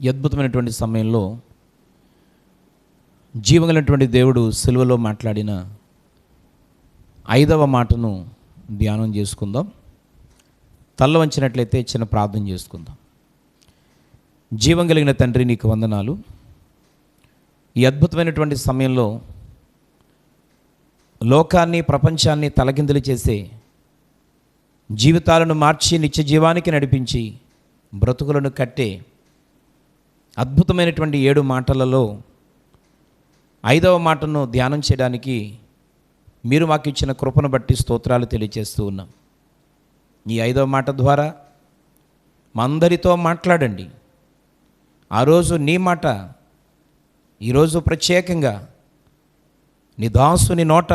ఈ అద్భుతమైనటువంటి సమయంలో జీవగలటువంటి దేవుడు సిలువలో మాట్లాడిన 5వ మాటను ధ్యానం చేసుకుందాం. తల్ల వంచినట్లయితే చిన్న ప్రార్థన చేసుకుందాం. జీవం కలిగిన తండ్రి, నీకు వందనాలు. ఈ అద్భుతమైనటువంటి సమయంలో లోకాన్ని, ప్రపంచాన్ని తలకిందులు చేసే, జీవితాలను మార్చి నిత్య జీవానికి నడిపించి బ్రతుకులను కట్టే అద్భుతమైనటువంటి 7 మాటలలో 5వ మాటను ధ్యానం చేయడానికి మీరు మాకు ఇచ్చిన కృపను బట్టి స్తోత్రాలు తెలియజేస్తూ ఉన్నాం. ఈ 5వ మాట ద్వారా మా అందరితో మాట్లాడండి. ఆ రోజు నీ మాట ఈరోజు ప్రత్యేకంగా నీ దాసుని నోట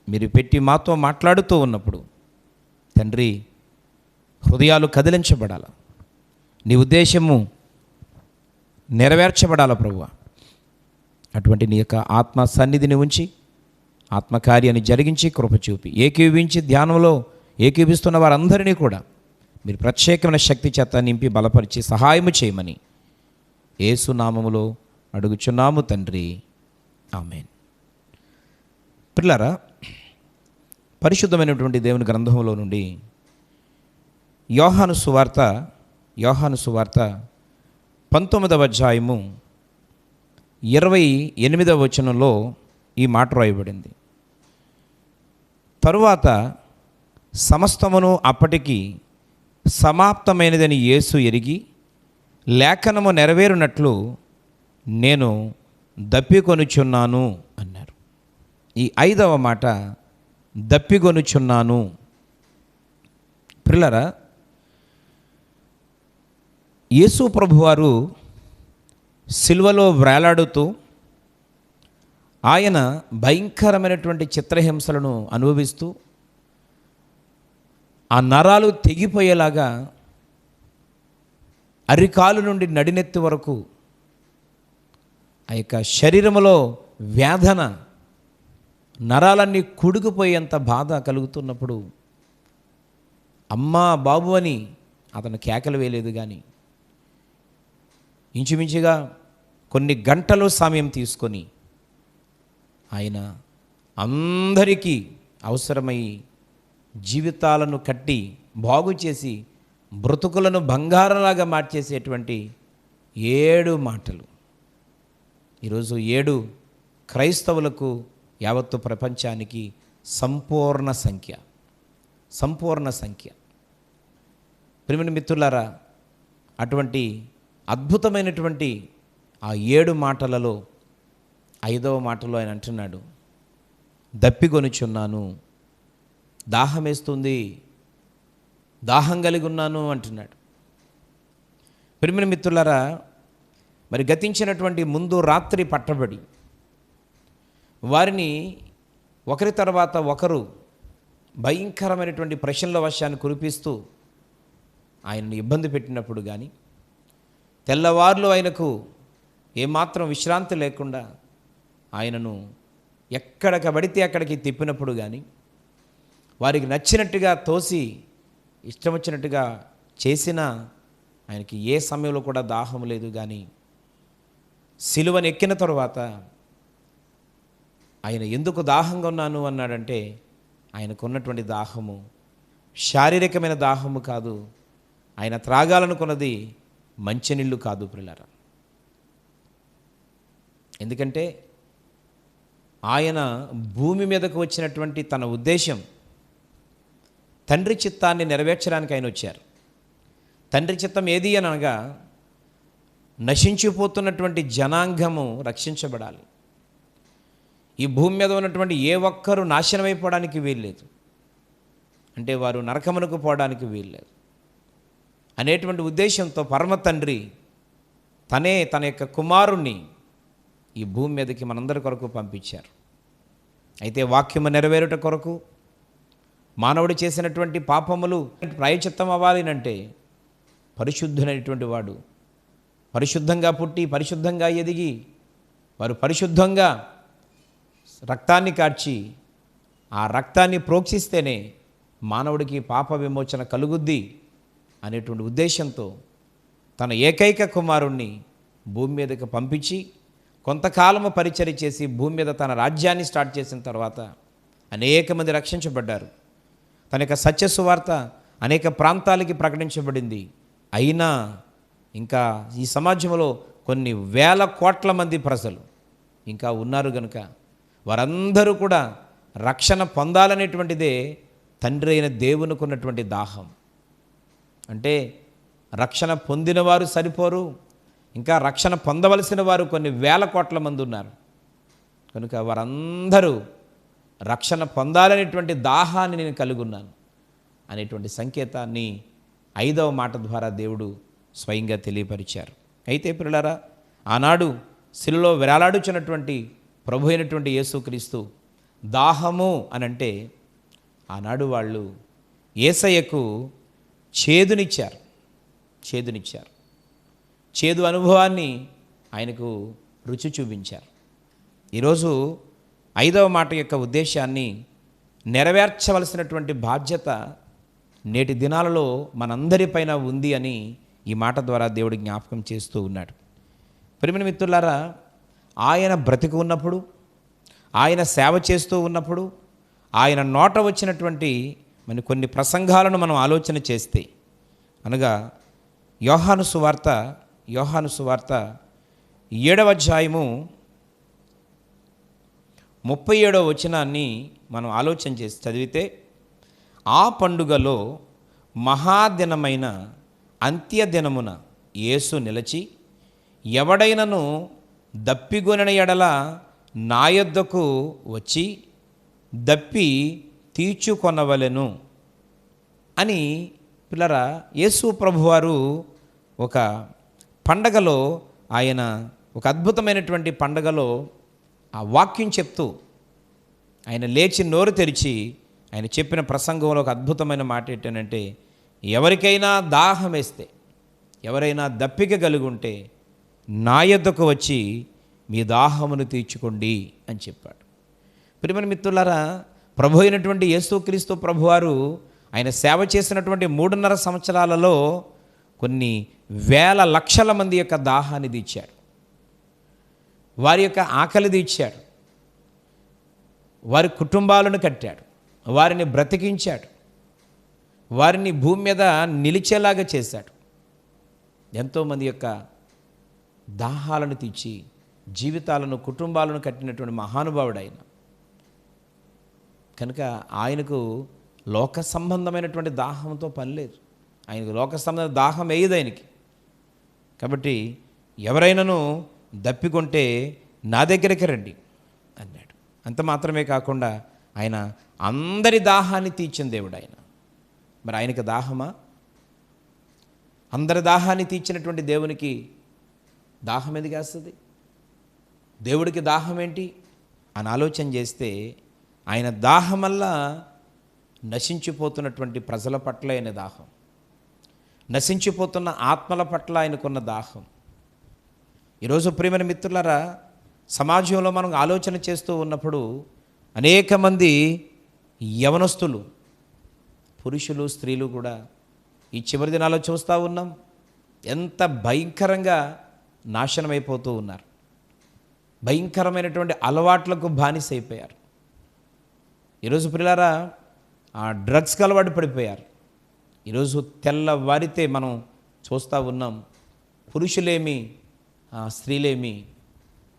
మీరు పెట్టి మాతో మాట్లాడుతూ ఉన్నప్పుడు తండ్రి, హృదయాలు కదిలించబడాల, నీ ఉద్దేశము నెరవేర్చబడాల ప్రభువా. అటువంటి నీ యొక్క ఆత్మ సన్నిధిని ఉంచి ఆత్మకార్యాన్ని జరిగించి కృప చూపి ఏకీవించి ధ్యానంలో ఏకీవిస్తున్న వారందరినీ కూడా మీరు ప్రత్యేకమైన శక్తి చేత నింపి బలపరిచి సహాయము చేయమని యేసు నామములో అడుగుచున్నాము తండ్రి, ఆమేన్. పిల్లరా, పరిశుద్ధమైనటువంటి దేవుని గ్రంథంలో నుండి యోహాను సువార్త 19వ అధ్యాయము 28వ వచనంలో ఈ మాట రాయబడింది. తరువాత సమస్తమును అప్పటికి సమాప్తమైనదని యేసు ఎరిగి లేఖనము నెరవేరునట్లు నేను దప్పికొనుచున్నాను అన్నారు. ఈ 5వ మాట దప్పికొనుచున్నాను. ప్రియులారా, యేసు ప్రభువారు సిలువలో వేలాడుతూ ఆయన భయంకరమైనటువంటి చిత్రహింసలను అనుభవిస్తూ ఆ నరాలు తెగిపోయేలాగా అరికాలు నుండి నడినెత్తి వరకు ఆ యొక్క శరీరములో వేదన, నరాలన్నీ కుడుకుపోయేంత బాధ కలుగుతున్నప్పుడు అమ్మా బాబు అని అతను కేకలు వేయలేదు. కానీ ఇంచుమించుగా కొన్ని గంటలు సమయం తీసుకొని ఆయన అందరికీ అవసరమై జీవితాలను కట్టి బాగు చేసి బ్రతుకులను బంగారంలాగా మార్చేసేటువంటి 7 మాటలు. ఈరోజు 7 క్రైస్తవులకు, యావత్తు ప్రపంచానికి సంపూర్ణ సంఖ్య. ప్రియమైన మిత్రులారా, అటువంటి అద్భుతమైనటువంటి ఆ 7 మాటలలో 5వ మాటలో ఆయన అంటున్నాడు, దప్పికొనుచున్నాను, దాహం వేస్తుంది, దాహం కలిగి ఉన్నాను అంటున్నాడు. ప్రియమైన మిత్రులారా, మరి గతించినటువంటి ముందు రాత్రి పట్టబడి వారిని ఒకరి తర్వాత ఒకరు భయంకరమైనటువంటి ప్రశ్నల వర్షాన్ని కురిపిస్తూ ఆయనను ఇబ్బంది పెట్టినప్పుడు కానీ, తెల్లవార్లు ఆయనకు ఏమాత్రం విశ్రాంతి లేకుండా ఆయనను ఎక్కడికి పడితే అక్కడికి తిప్పినప్పుడు కానీ, వారికి నచ్చినట్టుగా తోసి ఇష్టం వచ్చినట్టుగా చేసినా ఆయనకి ఏ సమయంలో కూడా దాహం లేదు. కానీ సిలువను ఎక్కిన తరువాత ఆయన ఎందుకు దాహంగా ఉన్నాను అన్నాడంటే, ఆయనకు ఉన్నటువంటి దాహము శారీరకమైన దాహము కాదు, ఆయన త్రాగాలనుకున్నది మంచినీళ్ళు కాదు ప్రియులారా. ఎందుకంటే ఆయన భూమి మీదకు వచ్చినటువంటి తన ఉద్దేశం తండ్రి చిత్తాన్ని నెరవేర్చడానికి ఆయన వచ్చారు. తండ్రి చిత్తం ఏది అనగా నశించిపోతున్నటువంటి జనాంగము రక్షించబడాలి. ఈ భూమి మీద ఉన్నటువంటి ఏ ఒక్కరూ నాశనమైపోవడానికి వీల్లేదు, అంటే వారు నరకమునకు పోవడానికి వీల్లేదు అనేటువంటి ఉద్దేశంతో పరమ తండ్రి తన యొక్క కుమారుణ్ణి ఈ భూమి మీదకి మనందరి కొరకు పంపించారు. అయితే వాక్యము నెరవేరుట కొరకు మానవుడు చేసినటువంటి పాపములు ప్రాయశ్చిత్తం అవ్వాలి అంటే పరిశుద్ధునైనటువంటి వాడు పరిశుద్ధంగా పుట్టి పరిశుద్ధంగా ఎదిగి వారు పరిశుద్ధంగా రక్తాన్ని కార్చి ఆ రక్తాన్ని ప్రోక్షిస్తేనే మానవుడికి పాప విమోచన కలుగుద్ది అనేటువంటి ఉద్దేశంతో తన ఏకైక కుమారుణ్ణి భూమి మీదకి పంపించి కొంతకాలము పరిచర్య చేసి భూమి మీద తన రాజ్యాన్ని స్టార్ట్ చేసిన తర్వాత అనేక మంది రక్షించబడ్డారు. తన యొక్క సత్య సువార్త అనేక ప్రాంతాలకి ప్రకటించబడింది. అయినా ఇంకా ఈ సమాజంలో కొన్ని వేల కోట్ల మంది ప్రజలు ఇంకా ఉన్నారు కనుక వారందరూ కూడా రక్షణ పొందాలనేటువంటిదే తండ్రి అయిన దేవునికి ఉన్నటువంటి దాహం. అంటే రక్షణ పొందిన వారు సరిపోరు, ఇంకా రక్షణ పొందవలసిన వారు కొన్ని వేల కోట్ల మంది ఉన్నారు కనుక వారందరూ రక్షణ పొందాలనేటువంటి దాహాన్ని నేను కలిగి ఉన్నాను అనేటువంటి సంకేతాన్ని 5వ మాట ద్వారా దేవుడు స్వయంగా తెలియపరిచారు. అయితే పిల్లలారా, ఆనాడు శిలువలో వేలాడుచున్నటువంటి ప్రభు అయినటువంటి యేసుక్రీస్తు దాహము అనంటే ఆనాడు వాళ్ళు యేసయ్యకు చేదునిచ్చారు. చేదు అనుభవాన్ని ఆయనకు రుచి చూపించారు. ఈరోజు 5వ మాట యొక్క ఉద్దేశాన్ని నెరవేర్చవలసినటువంటి బాధ్యత నేటి దినాలలో మనందరిపైన ఉంది అని ఈ మాట ద్వారా దేవుడు జ్ఞాపకం చేస్తూ ఉన్నాడు. ప్రియమైన మిత్రులారా, ఆయన బ్రతికి ఉన్నప్పుడు, ఆయన సేవ చేస్తూ ఉన్నప్పుడు ఆయన నోట వచ్చినటువంటి కొన్ని ప్రసంగాలను మనం ఆలోచన చేస్తే, అనగా యోహాను సువార్త 7వ అధ్యాయము 37వ వచనాన్ని మనం ఆలోచన చేసి చదివితే, ఆ పండుగలో మహాదినమైన అంత్యదినమున యేసు నిలిచి, ఎవడైనను దప్పిగొనిన ఎడల నా యొద్దకు వచ్చి దప్పి తీర్చుకొనవలెను అని పిల్లరా, యేసు ప్రభువారు ఒక పండగలో, ఆయన ఒక అద్భుతమైనటువంటి పండగలో ఆ వాక్యం చెప్తూ ఆయన లేచి నోరు తెరిచి ఆయన చెప్పిన ప్రసంగంలో ఒక అద్భుతమైన మాట ఏంటంటే, ఎవరికైనా దాహం వేస్తే, ఎవరైనా దప్పిక కలిగి ఉంటే నా యొద్దకు వచ్చి మీ దాహమును తీర్చుకోండి అని చెప్పాడు. ప్రియమైన మిత్రులారా, ప్రభు అయినటువంటి యేసుక్రీస్తు ప్రభువారు ఆయన సేవ చేసినటువంటి 3.5 సంవత్సరాలలో కొన్ని వేల లక్షల మంది యొక్క దాహాన్ని తీర్చాడు, వారి యొక్క ఆకలి తీర్చాడు, వారి కుటుంబాలను కట్టాడు, వారిని బ్రతికించాడు, వారిని భూమి మీద నిలిచేలాగా చేశాడు. ఎంతోమంది యొక్క దాహాలను తీర్చి జీవితాలను, కుటుంబాలను కట్టినటువంటి మహానుభావుడు ఆయన. కనుక ఆయనకు లోక సంబంధమైనటువంటి దాహంతో పని లేదు. ఆయనకు లోక సంబంధ దాహం వేయదు ఆయనకి. కాబట్టి ఎవరైనాను దప్పికొంటే నా దగ్గరికి రండి అన్నాడు. అంత మాత్రమే కాకుండా ఆయన అందరి దాహాన్ని తీర్చిన దేవుడు ఆయన. మరి ఆయనకి దాహమా? అందరి దాహాన్ని తీర్చినటువంటి దేవునికి దాహం ఎందుకు వేస్తుంది? దేవుడికి దాహం ఏంటి అని ఆలోచన చేస్తే, ఆయన దాహం వల్ల నశించిపోతున్నటువంటి ప్రజల పట్ల ఆయన దాహం, నశించిపోతున్న ఆత్మల పట్ల ఆయనకున్న దాహం. ఈరోజు ప్రియమైన మిత్రులారా, సమాజంలో మనం ఆలోచన చేస్తూ ఉన్నప్పుడు అనేక మంది యవనస్తులు, పురుషులు, స్త్రీలు కూడా ఈ చివరి దినాల్లో చూస్తూ ఉన్నాం, ఎంత భయంకరంగా నాశనమైపోతూ ఉన్నారు. భయంకరమైనటువంటి అలవాట్లకు బానిసైపోయారు. ఈరోజు పిల్లారా, ఆ డ్రగ్స్కి అలవాటు పడిపోయారు. ఈరోజు తెల్లవారితే మనం చూస్తూ ఉన్నాం, పురుషులేమి స్త్రీలేమి,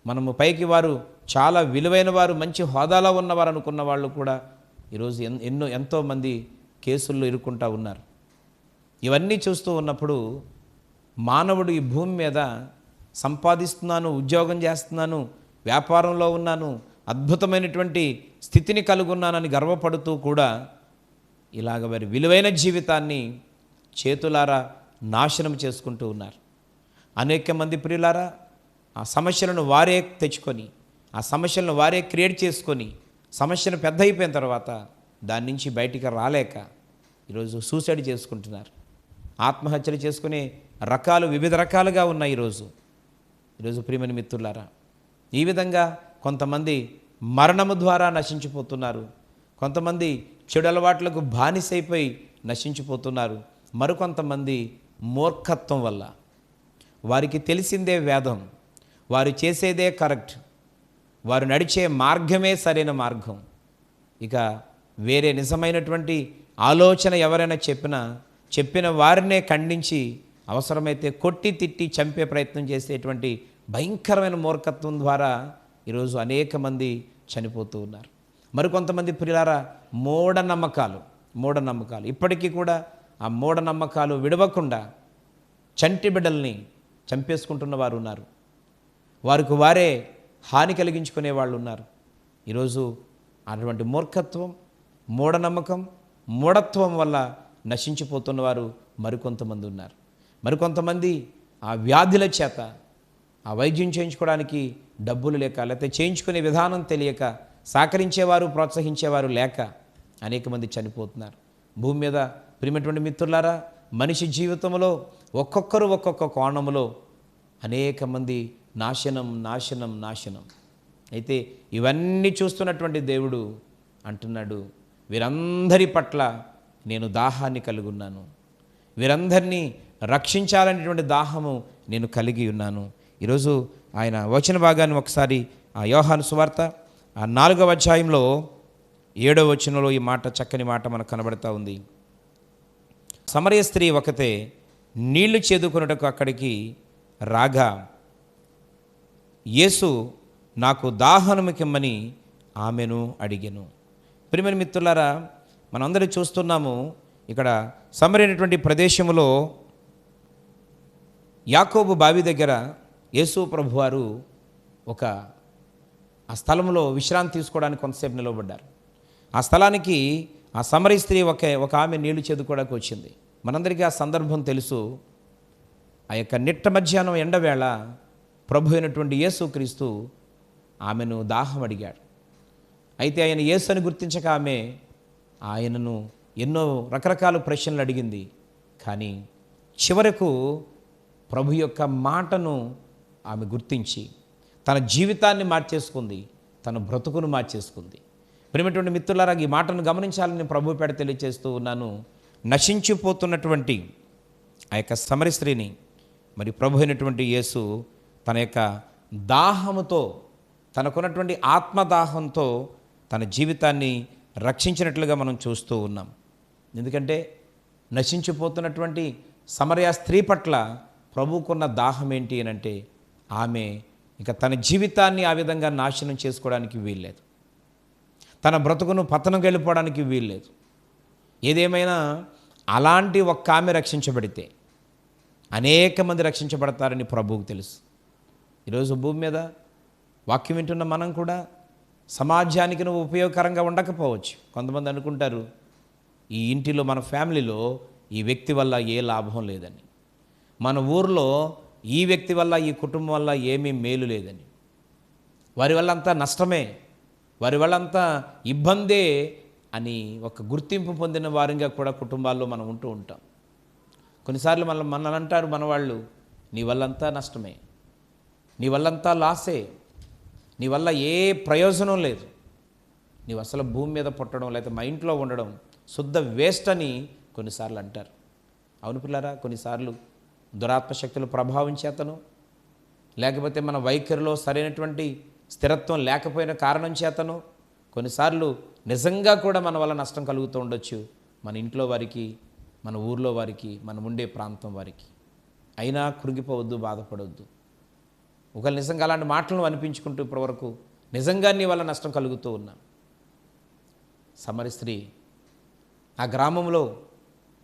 మనము పైకి వారు చాలా విలువైన వారు, మంచి హోదాలో ఉన్నవారు అనుకున్న వాళ్ళు కూడా ఈరోజు ఎంతోమంది కేసుల్లో ఇరుక్కుంటూ ఉన్నారు. ఇవన్నీ చూస్తూ ఉన్నప్పుడు మానవుడు ఈ భూమి మీద సంపాదిస్తున్నాను, ఉద్యోగం చేస్తున్నాను, వ్యాపారంలో ఉన్నాను, అద్భుతమైనటువంటి స్థితిని కలుగున్నానని గర్వపడుతూ కూడా ఇలాగ వారి విలువైన జీవితాన్ని చేతులారా నాశనం చేసుకుంటూ ఉన్నారు. అనేక మంది ప్రియులారా, ఆ సమస్యలను వారే తెచ్చుకొని, ఆ సమస్యలను వారే క్రియేట్ చేసుకొని, సమస్యను పెద్ద అయిపోయిన తర్వాత దాని నుంచి బయటికి రాలేక ఈరోజు సూసైడ్ చేసుకుంటున్నారు. ఆత్మహత్యలు చేసుకునే రకాలు వివిధ రకాలుగా ఉన్నాయి ఈరోజు ప్రియమైన మిత్రులారా. ఈ విధంగా కొంతమంది మరణము ద్వారా నశించిపోతున్నారు, కొంతమంది చెడు అలవాట్లకు బానిసైపోయి నశించిపోతున్నారు, మరికొంతమంది మూర్ఖత్వం వల్ల, వారికి తెలిసిందే వేదం, వారు చేసేదే కరెక్ట్, వారు నడిచే మార్గమే సరైన మార్గం. ఇక వేరే నిజమైనటువంటి ఆలోచన ఎవరైనా చెప్పిన వారినే ఖండించి అవసరమైతే కొట్టి తిట్టి చంపే ప్రయత్నం చేసేటువంటి భయంకరమైన మూర్ఖత్వం ద్వారా ఈరోజు అనేక మంది చనిపోతూ ఉన్నారు. మరికొంతమంది ప్రియులారా మూఢనమ్మకాలు ఇప్పటికీ కూడా ఆ మూఢనమ్మకాలు విడవకుండా చంటి బిడ్డల్ని చంపేసుకుంటున్న వారు ఉన్నారు. వారికి వారే హాని కలిగించుకునే వాళ్ళు ఉన్నారు. ఈరోజు అటువంటి మూర్ఖత్వం, మూఢనమ్మకం, మూఢత్వం వల్ల నశించిపోతున్నవారు మరికొంతమంది ఉన్నారు. మరికొంతమంది ఆ వ్యాధుల చేత ఆ వైద్యం చేయించుకోవడానికి డబ్బులు లేక, లేకపోతే చేయించుకునే విధానం తెలియక, సహకరించేవారు ప్రోత్సహించేవారు లేక అనేక మంది చనిపోతున్నారు. భూమి మీద ప్రియమైనటువంటి మిత్రులారా, మనిషి జీవితంలో ఒక్కొక్కరు ఒక్కొక్క కోణంలో అనేక మంది నాశనం. అయితే ఇవన్నీ చూస్తున్నటువంటి దేవుడు అంటున్నాడు, వీరందరి పట్ల నేను దాహాన్ని కలిగి ఉన్నాను, వీరందరినీ రక్షించాలనేటువంటి దాహము నేను కలిగి ఉన్నాను. ఈరోజు ఆయన వచన భాగాన్ని ఒకసారి ఆ యోహాను సువార్త 4వ అధ్యాయంలో 7వ వచనంలో ఈ మాట, చక్కని మాట మనకు కనబడతా ఉంది. సమరయ స్త్రీ ఒకతే నీళ్లు చేదుకొనుటకు అక్కడికి రాగా యేసు నాకు దాహనముకిమ్మని ఆమెను అడిగెను. ప్రియమైన మిత్రులారా, మనందరూ చూస్తున్నాము, ఇక్కడ సమరైనటువంటి ప్రదేశంలో యాకోబు బావి దగ్గర యేసు ప్రభువారు ఆ స్థలంలో విశ్రాంతి తీసుకోవడానికి కొంతసేపు నిలవబడ్డారు. ఆ స్థలానికి ఆ సమరీ స్త్రీ ఒక ఆమె నీళ్లు చేదుకోవడానికి వచ్చింది. మనందరికీ ఆ సందర్భం తెలుసు. ఆ యొక్క నిట్ట మధ్యాహ్నం ఎండవేళ ప్రభు అయినటువంటి యేసుక్రీస్తు ఆమెను దాహం అడిగాడు. అయితే ఆయన యేసు అని గుర్తించక ఆమె ఆయనను ఎన్నో రకరకాల ప్రశ్నలు అడిగింది. కానీ చివరకు ప్రభు యొక్క మాటను ఆమె గుర్తించి తన జీవితాన్ని మార్చేసుకుంది, తన బ్రతుకును మార్చేసుకుంది. ప్రియమైనటువంటి మిత్రులారా, ఈ మాటను గమనించాలని ప్రభు పేడ తెలియజేస్తూ ఉన్నాను. నశించిపోతున్నటువంటి ఆ యొక్క సమరీ స్త్రీని మరి ప్రభు అయినటువంటి యేసు తన యొక్క దాహముతో, తనకున్నటువంటి ఆత్మదాహంతో తన జీవితాన్ని రక్షించినట్లుగా మనం చూస్తూ ఉన్నాం. ఎందుకంటే నశించిపోతున్నటువంటి సమరయ స్త్రీ పట్ల ప్రభువుకున్న దాహం ఏంటి అని అంటే, ఆమె ఇక తన జీవితాన్ని ఆ విధంగా నాశనం చేసుకోవడానికి వీల్లేదు, తన బ్రతుకును పతనం వెళ్ళిపోవడానికి వీల్లేదు. ఏదేమైనా అలాంటి ఒక్క ఆమె రక్షించబడితే అనేక మంది రక్షించబడతారని ప్రభువుకు తెలుసు. ఈరోజు భూమి మీద వాక్యం వింటున్న మనం కూడా సమాజానికి నువ్వు ఉపయోగకరంగా ఉండకపోవచ్చు. కొంతమంది అనుకుంటారు, ఈ ఇంటిలో మన ఫ్యామిలీలో ఈ వ్యక్తి వల్ల ఏ లాభం లేదని, మన ఊర్లో ఈ వ్యక్తి వల్ల, ఈ కుటుంబం వల్ల ఏమీ మేలు లేదని, వారి వల్ల అంతా నష్టమే, వారి వల్ల అంతా ఇబ్బందే అని ఒక గుర్తింపు పొందిన వారిగా కూడా కుటుంబాల్లో మనం ఉంటూ ఉంటాం. కొన్నిసార్లు మనల్ని అంటారు మన వాళ్ళు, నీ వల్లంతా నష్టమే, నీ వల్లంతా లాసే, నీ వల్ల ఏ ప్రయోజనం లేదు, నీవు అసలు భూమి మీద పుట్టడం లేకపోతే మా ఇంట్లో ఉండడం శుద్ధ వేస్ట్ అని కొన్నిసార్లు అంటారు. అవును పిల్లారా, కొన్నిసార్లు దురాత్మశక్తుల ప్రభావం చేతను, లేకపోతే మన వైఖరిలో సరైనటువంటి స్థిరత్వం లేకపోయిన కారణం చేతను కొన్నిసార్లు నిజంగా కూడా మన వల్ల నష్టం కలుగుతూ ఉండొచ్చు, మన ఇంట్లో వారికి, మన ఊర్లో వారికి, మనం ఉండే ప్రాంతం వారికి. అయినా కృంగిపోవద్దు, బాధపడవద్దు. ఒకవేళ నిజంగా అలాంటి మాటలను అనిపించుకుంటూ ఇప్పటివరకు నిజంగా నీ వల్ల నష్టం కలుగుతూ ఉన్నా, సమరీ స్త్రీ ఆ గ్రామంలో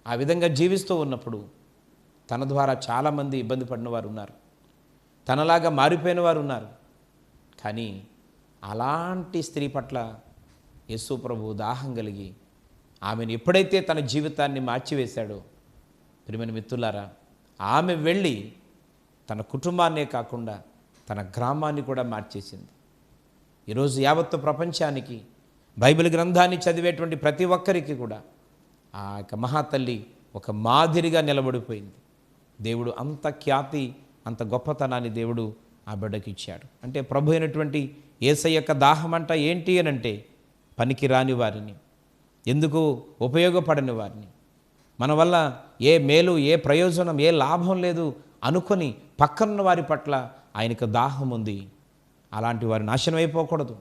ఆ విధంగా జీవిస్తూ ఉన్నప్పుడు తన ద్వారా చాలామంది ఇబ్బంది పడిన వారు ఉన్నారు, తనలాగా మారిపోయిన వారు ఉన్నారు. కానీ అలాంటి స్త్రీ పట్ల యేసు ప్రభు దాహం కలిగి ఆమెను ఎప్పుడైతే తన జీవితాన్ని మార్చివేశాడో, ప్రియమైన మిత్రులారా, ఆమె వెళ్ళి తన కుటుంబాన్నే కాకుండా తన గ్రామాన్ని కూడా మార్చేసింది. ఈరోజు యావత్తు ప్రపంచానికి బైబిల్ గ్రంథాన్ని చదివేటువంటి ప్రతి ఒక్కరికి కూడా ఆ యొక్క మహాతల్లి ఒక మాదిరిగా నిలబడిపోయింది. దేవుడు అంత ఖ్యాతి, అంత గొప్పతనాన్ని దేవుడు ఆ బిడ్డకి ఇచ్చాడు. అంటే ప్రభు అయినటువంటి యేసయ్య యొక్క దాహం అంట ఏంటి అని అంటే, పనికి రాని వారిని, ఎందుకు ఉపయోగపడని వారిని, మన వల్ల ఏ మేలు, ఏ ప్రయోజనం, ఏ లాభం లేదు, అనుకొని పక్కనున్న వారి పట్ల ఆయనకు దాహం ఉంది. అలాంటి వారు నాశనం అయిపోకూడదు,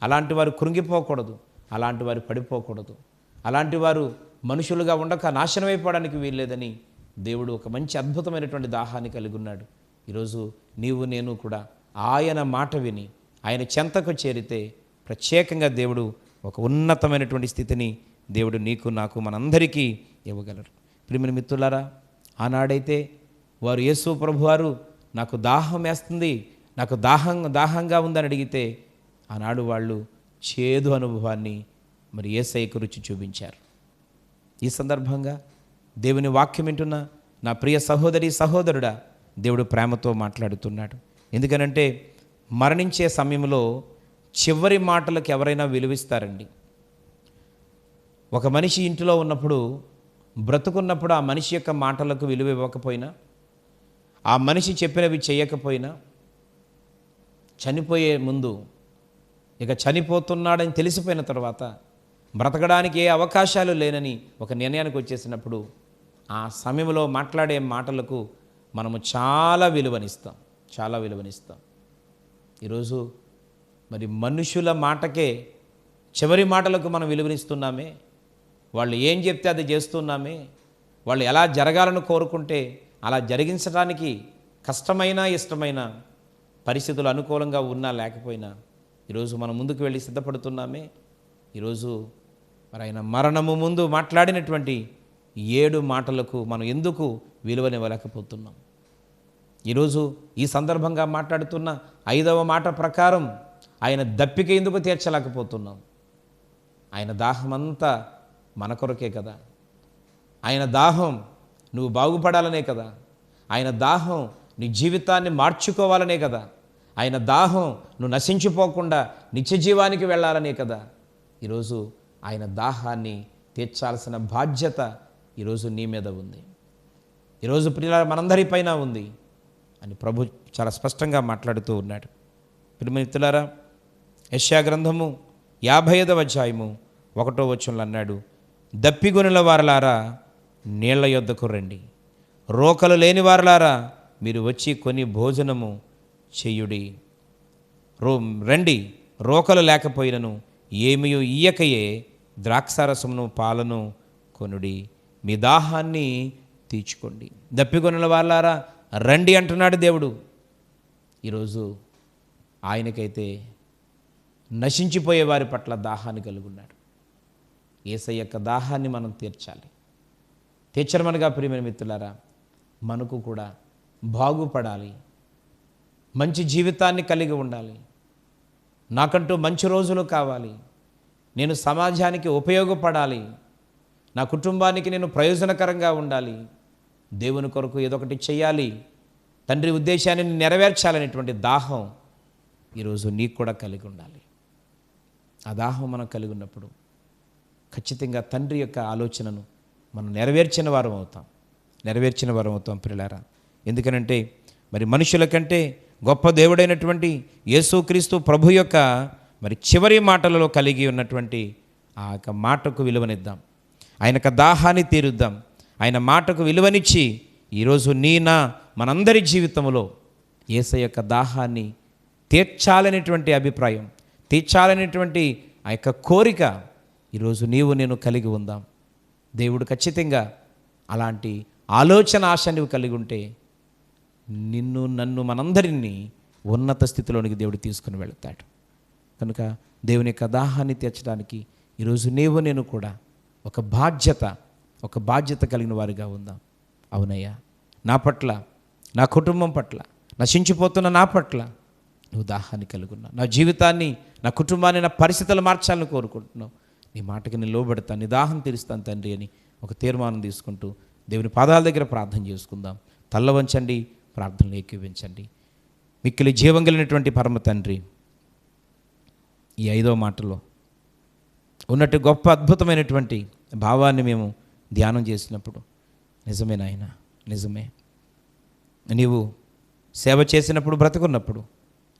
అలాంటి వారు కృంగిపోకూడదు, అలాంటి వారు పడిపోకూడదు, అలాంటి వారు మనుషులుగా ఉండక నాశనం అయిపోవడానికి వీల్లేదని దేవుడు ఒక మంచి అద్భుతమైనటువంటి దాహాన్ని కలిగి ఉన్నాడు. ఈరోజు నీవు నేను కూడా ఆయన మాట విని ఆయన చెంతకు చేరితే ప్రత్యేకంగా దేవుడు ఒక ఉన్నతమైనటువంటి స్థితిని దేవుడు నీకు నాకు మనందరికీ ఇవ్వగలరు. ప్రియమైన మిత్రులారా, ఆనాడైతే వారు యేసు ప్రభువారు నాకు దాహం వేస్తుంది, నాకు దాహంగా ఉందని అడిగితే ఆనాడు వాళ్ళు చేదు అనుభవాన్ని మరి యేసయ్యకు రుచి చూపించారు. ఈ సందర్భంగా దేవుని వాక్యం వింటున్న నా ప్రియ సహోదరి సహోదరుడా, దేవుడు ప్రేమతో మాట్లాడుతున్నాడు. ఎందుకనంటే మరణించే సమయంలో చివరి మాటలకు ఎవరైనా విలువిస్తారండి. ఒక మనిషి ఇంటిలో ఉన్నప్పుడు, బ్రతుకున్నప్పుడు ఆ మనిషి యొక్క మాటలకు విలువ ఇవ్వకపోయినా, ఆ మనిషి చెప్పినవి చేయకపోయినా, చనిపోయే ముందు ఇక చనిపోతున్నాడని తెలిసిపోయిన తర్వాత బ్రతకడానికి ఏ అవకాశాలు లేనని ఒక నిర్ణయానికి వచ్చేసినప్పుడు ఆ సమయంలో మాట్లాడే మాటలకు మనము చాలా విలువనిస్తాం. ఈరోజు మరి మనుషుల మాటకే, చివరి మాటలకు మనం విలువనిస్తున్నామే. వాళ్ళు ఏం చెప్తే అది చేస్తున్నామే. వాళ్ళు ఎలా జరగాలని కోరుకుంటే అలా జరిగించడానికి కష్టమైన ఇష్టమైన పరిస్థితులు అనుకూలంగా ఉన్నా లేకపోయినా ఈరోజు మనం ముందుకు వెళ్ళి సిద్ధపడుతున్నామే. ఈరోజు మరి ఆయన మరణము ముందు మాట్లాడినటువంటి 7 మాటలకు మనం ఎందుకు విలువనివ్వలేకపోతున్నాం? ఈరోజు ఈ సందర్భంగా మాట్లాడుతున్న 5వ మాట ప్రకారం ఆయన దప్పిక ఎందుకు తీర్చలేకపోతున్నాం? ఆయన దాహం అంతా మన కొరకే కదా. ఆయన దాహం నువ్వు బాగుపడాలనే కదా. ఆయన దాహం నీ జీవితాన్ని మార్చుకోవాలనే కదా. ఆయన దాహం నువ్వు నశించిపోకుండా నిత్య జీవానికి వెళ్ళాలనే కదా. ఈరోజు ఆయన దాహాన్ని తీర్చాల్సిన బాధ్యత ఈరోజు నీ మీద ఉంది. ఈరోజు ప్రియులారా మనందరిపైన ఉంది అని ప్రభు చాలా స్పష్టంగా మాట్లాడుతూ ఉన్నాడు. ప్రియమైన మిత్రులారా, యెషయా గ్రంథము 55వ అధ్యాయము 1వ వచనంలో అన్నాడు, దప్పిగొనుల వారలారా నీళ్ల యొద్దకు రండి, రోకలు లేని వారలారా మీరు వచ్చి కొని భోజనము చెయ్యుడి. రండి, రోకలు లేకపోయినను ఏమియో ఇయ్యకయే ద్రాక్షారసమును పాలను కొనుడి, మీ దాహాన్ని తీర్చుకోండి. దప్పిగొనుల వారలారా రండి అంటున్నాడు దేవుడు. ఈరోజు ఆయనకైతే నశించిపోయే వారి పట్ల దాహాన్ని కలిగి ఉన్నాడు. యేసయ్య యొక్క దాహాన్ని మనం తీర్చడమనగా ప్రియమైన మిత్రులారా, మనకు కూడా బాగుపడాలి, మంచి జీవితాన్ని కలిగి ఉండాలి, నాకంటూ మంచి రోజులు కావాలి, నేను సమాజానికి ఉపయోగపడాలి, నా కుటుంబానికి నేను ప్రయోజనకరంగా ఉండాలి, దేవుని కొరకు ఏదో ఒకటి చేయాలి, తండ్రి ఉద్దేశాన్ని నెరవేర్చాలనేటువంటి దాహం ఈరోజు నీకు కూడా కలిగి ఉండాలి. ఆ దాహం మనం కలిగి ఉన్నప్పుడు ఖచ్చితంగా తండ్రి యొక్క ఆలోచనను మనం నెరవేర్చిన వారం అవుతాం ప్రియులారా. ఎందుకనంటే మరి మనుషుల కంటే గొప్ప దేవుడైనటువంటి యేసుక్రీస్తు ప్రభు యొక్క మరి చివరి మాటలలో కలిగి ఉన్నటువంటి ఆ యొక్క మాటకు విలువనిద్దాం, ఆయన యొక్క దాహాన్ని తీరుద్దాం. ఆయన మాటకు విలువనిచ్చి ఈరోజు మనందరి జీవితంలో యేసయ్య యొక్క దాహాన్ని తీర్చాలనేటువంటి అభిప్రాయం, తీర్చాలనేటువంటి ఆ యొక్క కోరిక ఈరోజు నేను కలిగి ఉందాం. దేవుడు ఖచ్చితంగా అలాంటి ఆలోచన ఆశ నువ్వు కలిగి ఉంటే నన్ను మనందరినీ ఉన్నత స్థితిలోనికి దేవుడు తీసుకుని వెళ్తాడు. కనుక దేవుని యొక్క దాహాన్ని తీర్చడానికి ఈరోజు నేను కూడా ఒక బాధ్యత కలిగిన వారిగా ఉందాం. అవునయ్యా, నా పట్ల, నా కుటుంబం పట్ల, నశించిపోతున్న నా పట్ల నువ్వు దాహాన్ని కలిగి ఉన్నావు. నా జీవితాన్ని, నా కుటుంబాన్ని, నా పరిస్థితులు మార్చాలని కోరుకుంటున్నావు. నీ మాటకి నేను లోబడతాను, నీ దాహం తీరుస్తాను తండ్రి అని ఒక తీర్మానం తీసుకుంటూ దేవుని పాదాల దగ్గర ప్రార్థన చేసుకుందాం. తల్ల వంచండి, ప్రార్థనలు ఏకీవించండి. మిక్కిలి జీవం కలిగినటువంటి పరమ తండ్రి, ఈ 5వ మాటలో ఉన్నట్టు గొప్ప అద్భుతమైనటువంటి భావాన్ని మేము ధ్యానం చేసినప్పుడు నిజమే నాయన, నిజమే. నీవు సేవ చేసినప్పుడు, బ్రతుకున్నప్పుడు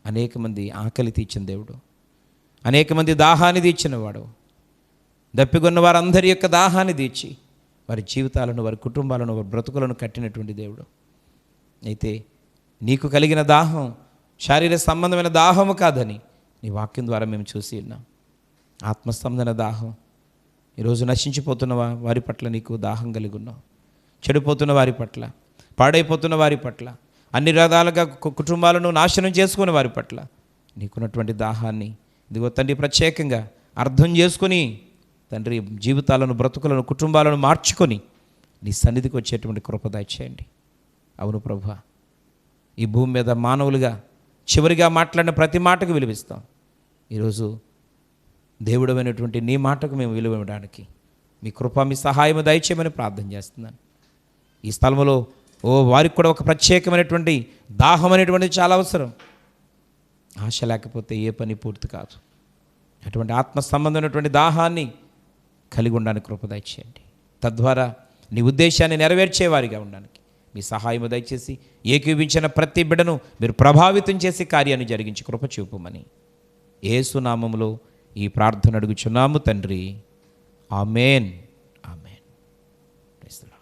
అనేక మంది ఆకలి తీర్చిన దేవుడు, అనేక మంది దాహాన్ని తీర్చినవాడు. దప్పికొన్న వారందరి యొక్క దాహాన్ని తీర్చి వారి జీవితాలను, వారి కుటుంబాలను, వారి బ్రతుకులను కట్టినటువంటి దేవుడు. అయితే నీకు కలిగిన దాహం శారీరక సంబంధమైన దాహము కాదని నీ వాక్యం ద్వారా మేము చూసి ఉన్నాం. ఆత్మసంబంధమైన దాహం. ఈరోజు నశించిపోతున్న వారి పట్ల నీకు దాహం కలిగి ఉన్నావు. చెడిపోతున్న వారి పట్ల, పాడైపోతున్న వారి పట్ల, అన్ని రకాలుగా కుటుంబాలను నాశనం చేసుకునే వారి పట్ల నీకున్నటువంటి దాహాన్ని ఇదిగో తండ్రి ప్రత్యేకంగా అర్థం చేసుకొని తండ్రి జీవితాలను, బ్రతుకులను, కుటుంబాలను మార్చుకొని నీ సన్నిధికి వచ్చేటువంటి కృప దయచేయండి. అవును ప్రభువా, ఈ భూమి మీద మానవులుగా చివరిగా మాట్లాడిన ప్రతి మాటకు విలువిస్తాం. ఈరోజు దేవుడమైనటువంటి నీ మాటకు మేము విలువ ఇవ్వడానికి మీ కృప, మీ సహాయము దయచేయమని ప్రార్థన చేస్తున్నాను. ఈ స్థలంలో వారికి కూడా ఒక ప్రత్యేకమైనటువంటి దాహం అనేటువంటిది చాలా అవసరం. ఆశ లేకపోతే ఏ పని పూర్తి కాదు. అటువంటి ఆత్మ సంబంధమైనటువంటి దాహాన్ని కలిగి ఉండడానికి కృప దయచేయండి. తద్వారా నీ ఉద్దేశాన్ని నెరవేర్చేవారిగా ఉండడానికి మీ సహాయము దయచేసి ఏకీవించిన ప్రతి బిడ్డను మీరు ప్రభావితం చేసి కార్యాన్ని జరిగించి కృప చూపమని యేసు నామములో ఈ ప్రార్థన అడుగుచున్నాము తండ్రి. Amen. Amen. Praise the lord.